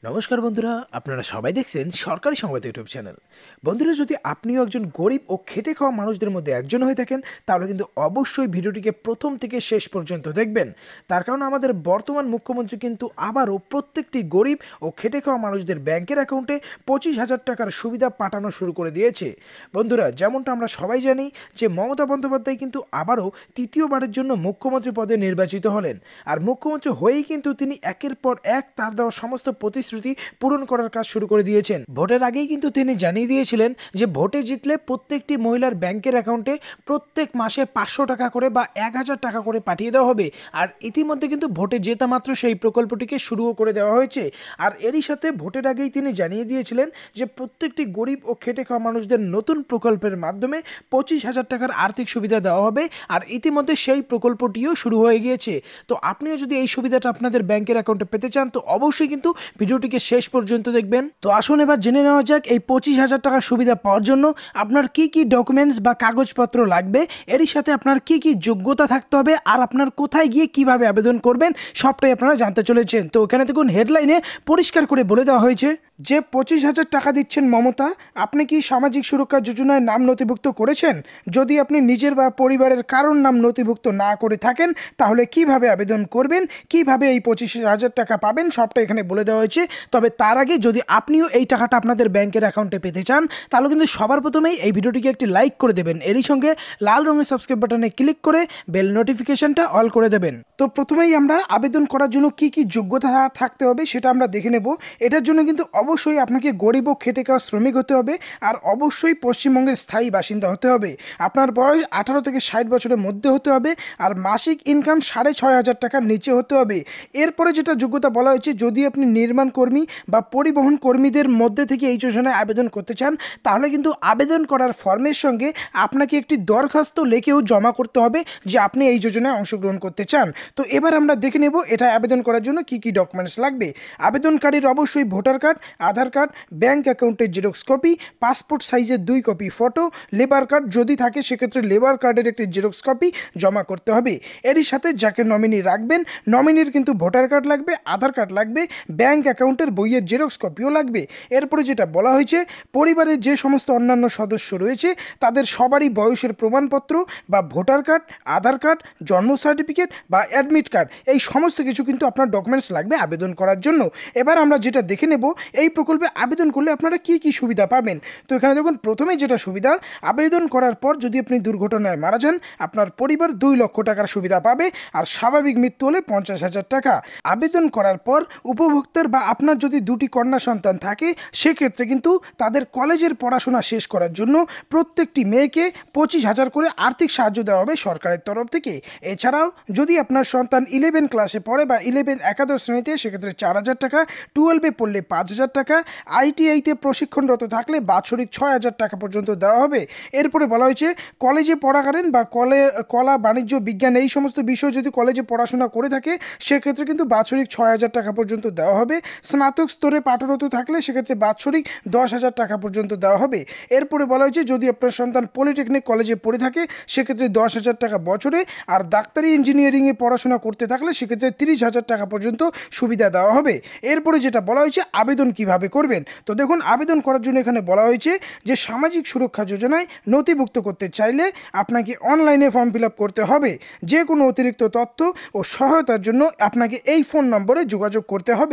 নমস্কার বন্ধুরা, আপনারা সবাই দেখছেন সরকারি সংবাদ ইউটিউব চ্যানেল। বন্ধুরা, যদি আপনিও একজন গরিব ও খেটে খাওয়া মানুষদের মধ্যে একজন হয়ে থাকেন, তাহলে কিন্তু অবশ্যই ভিডিওটিকে প্রথম থেকে শেষ পর্যন্ত দেখবেন। তার কারণ আমাদের বর্তমান মুখ্যমন্ত্রী কিন্তু আবারও প্রত্যেকটি গরিব ও খেটে খাওয়া মানুষদের ব্যাংকের অ্যাকাউন্টে 25,000 টাকার সুবিধা পাঠানো শুরু করে দিয়েছে। বন্ধুরা, যেমনটা আমরা সবাই জানি যে মমতা বন্দ্যোপাধ্যায় কিন্তু আবারও তৃতীয়বারের জন্য মুখ্যমন্ত্রী পদে নির্বাচিত হলেন। আর মুখ্যমন্ত্রী হয়েই কিন্তু তিনি একের পর এক তার দেওয়া সমস্ত প্রতিশ্রুতি পূরণ করার কাজ শুরু করে দিয়েছেন। ভোটের আগেই কিন্তু তিনি জানিয়ে দিয়েছিলেন যে ভোটে জিতলে প্রত্যেকটি মহিলার ব্যাংকের অ্যাকাউন্টে প্রত্যেক মাসে 500 টাকা করে বা 1,000 টাকা করে পাঠিয়ে দেওয়া হবে। আর ইতিমধ্যে কিন্তু ভোটে জেতা মাত্র সেই প্রকল্পটিকে শুরুও করে দেওয়া হয়েছে। আর এরই সাথে ভোটের আগেই তিনি জানিয়ে দিয়েছিলেন যে প্রত্যেকটি গরিব ও খেটে খাওয়া মানুষদের নতুন প্রকল্পের মাধ্যমে 25,000 টাকার আর্থিক সুবিধা দেওয়া হবে। আর ইতিমধ্যে সেই প্রকল্পটিও শুরু হয়ে গিয়েছে। তো আপনিও যদি এই সুবিধাটা আপনাদের ব্যাংকের অ্যাকাউন্টে পেতে চান, তো অবশ্যই কিন্তু ভিডিওটিকে শেষ পর্যন্ত দেখবেন। তো আসুন এবার জেনে নেওয়া যাক এই 25,000 টাকার সুবিধা পাওয়ার জন্য আপনার কি কি ডকুমেন্টস বা কাগজপত্র লাগবে, এরই সাথে আপনার কি কি যোগ্যতা থাকতে হবে, আর আপনার কোথায় গিয়ে কিভাবে আবেদন করবেন সবটাই আপনারা জানতে চলেছেন। তো এখানে দেখুন হেডলাইনে পরিষ্কার করে বলে দেওয়া হয়েছে যে 25,000 টাকা দিচ্ছেন মমতা। আপনি কি সামাজিক সুরক্ষা যোজনায় নাম নথিভুক্ত করেছেন? যদি আপনি নিজের বা পরিবারের কারোর নাম নথিভুক্ত না করে থাকেন, তাহলে কিভাবে আবেদন করবেন, কিভাবে এই 25,000 টাকা পাবেন সবটা এখানে বলে দেওয়া হয়েছে। তবে তার আগে যদি আপনিও এই টাকাটা আপনাদের ব্যাংকের অ্যাকাউন্টে পেতে চান, তাহলে কিন্তু সবার প্রথমেই এই ভিডিওটিকে একটি লাইক করে দেবেন। এরই সঙ্গে লাল রঙের সাবস্ক্রাইব বাটনে ক্লিক করে বেল নোটিফিকেশনটা অল করে দেবেন। তো প্রথমেই আমরা আবেদন করার জন্য কি কি যোগ্যতা থাকতে হবে সেটা আমরা দেখে নেব। এটার জন্য কিন্তু অবশ্যই আপনাকে গরিব ও খেটে খাওয়া শ্রমিক হতে হবে, আর অবশ্যই পশ্চিমবঙ্গের স্থায়ী বাসিন্দা হতে হবে। আপনার বয়স 18 থেকে 60 বছরের মধ্যে হতে হবে, আর মাসিক ইনকাম 6,500 টাকার নিচে হতে হবে। এরপরে যেটা যোগ্যতা বলা হয়েছে, যদি আপনি নির্মাণ কর্মী বা পরিবহন কর্মীদের মধ্যে থেকে এই যোজনায় আবেদন করতে চান, তাহলে কিন্তু আবেদন করার ফর্মের সঙ্গে আপনাকে একটি দরখাস্ত লিখেও জমা করতে হবে যে আপনি এই যোজনায় অংশগ্রহণ করতে চান। তো এবার আমরা দেখে নেব এটা আবেদন করার জন্য কি কি ডকুমেন্টস লাগবে। আবেদনকারীর অবশ্যই ভোটার কার্ড, আধার কার্ড, ব্যাংক অ্যাকাউন্টের জেরক্স কপি, পাসপোর্ট সাইজের 2 কপি ফটো, লেবার কার্ড যদি থাকে সেক্ষেত্রে লেবার কার্ডের একটি জেরক্স কপি জমা করতে হবে। এরই সাথে যাকে নমিনি রাখবেন, নমিনির কিন্তু ভোটার কার্ড লাগবে, আধার কার্ড লাগবে, ব্যাংক অ্যাকাউন্টের বইয়ের জেরক্স কপিও লাগবে। এরপরে যেটা বলা হয়েছে, পরিবারের যে সমস্ত অন্যান্য সদস্য রয়েছে তাদের সবারই বয়সের প্রমাণপত্র বা ভোটার কার্ড, আধার কার্ড, জন্ম সার্টিফিকেট বা অ্যাডমিট কার্ড, এই সমস্ত কিছু কিন্তু আপনার ডকুমেন্টস লাগবে আবেদন করার জন্য। এবার আমরা যেটা দেখে নেব এই প্রকল্পে আবেদন করলে আপনারা কি কি সুবিধা পাবেন। তো এখানে দেখুন প্রথমেই যেটা সুবিধা, আবেদন করার পর যদি আপনি দুর্ঘটনায় মারা যান, আপনার পরিবার 2 লক্ষ টাকার সুবিধা পাবে, আর স্বাভাবিক মৃত্যু হলে 50,000 টাকা। আবেদন করার পর উপভোক্তার বা আপনার যদি 2টি কন্যা সন্তান থাকে, সেক্ষেত্রে কিন্তু তাদের কলেজের পড়াশোনা শেষ করার জন্য প্রত্যেকটি মেয়েকে 25,000 করে আর্থিক সাহায্য দেওয়া হবে সরকারের তরফ থেকে। এছাড়াও যদি আপনার সন্তান 11 ক্লাসে পড়ে বা 11 একাদশ শ্রেণীতে, সেক্ষেত্রে 4,000 টাকা, 12-এ পড়লে 5,000 টাকা, আইটিআইতে প্রশিক্ষণরত থাকলে বাৎসরিক 6,000 টাকা পর্যন্ত দেওয়া হবে। এরপরে বলা হয়েছে কলেজে পড়াকালীন বা কলা, বাণিজ্য, বিজ্ঞান এই সমস্ত বিষয় যদি কলেজে পড়াশোনা করে থাকে, সেক্ষেত্রে কিন্তু বাৎসরিক 6,000 টাকা পর্যন্ত দেওয়া হবে। স্নাতক স্তরে পাঠরত থাকলে সেক্ষেত্রে বাৎসরিক 10,000 টাকা পর্যন্ত দেওয়া হবে। এরপরে বলা হয়েছে যদি আপনার সন্তান পলিটেকনিক কলেজে পড়ে থাকে, সেক্ষেত্রে 10,000 টাকা বছরে, আর ডাক্তারি ইঞ্জিনিয়ারিংয়ে পড়াশোনা করতে থাকলে সেক্ষেত্রে 30,000 টাকা পর্যন্ত সুবিধা দেওয়া হবে। এরপরে যেটা বলা হয়েছে আবেদন কিভাবে করবেন। তো দেখুন আবেদন করার জন্য এখানে বলা হয়েছে যে সামাজিক সুরক্ষা যোজনায় নথিভুক্ত করতে চাইলে আপনাকে অনলাইনে ফর্ম ফিল আপ করতে হবে। যে কোনো অতিরিক্ত তথ্য ও সহায়তার জন্য আপনাকে এই ফোন নম্বরে যোগাযোগ করতে হবে।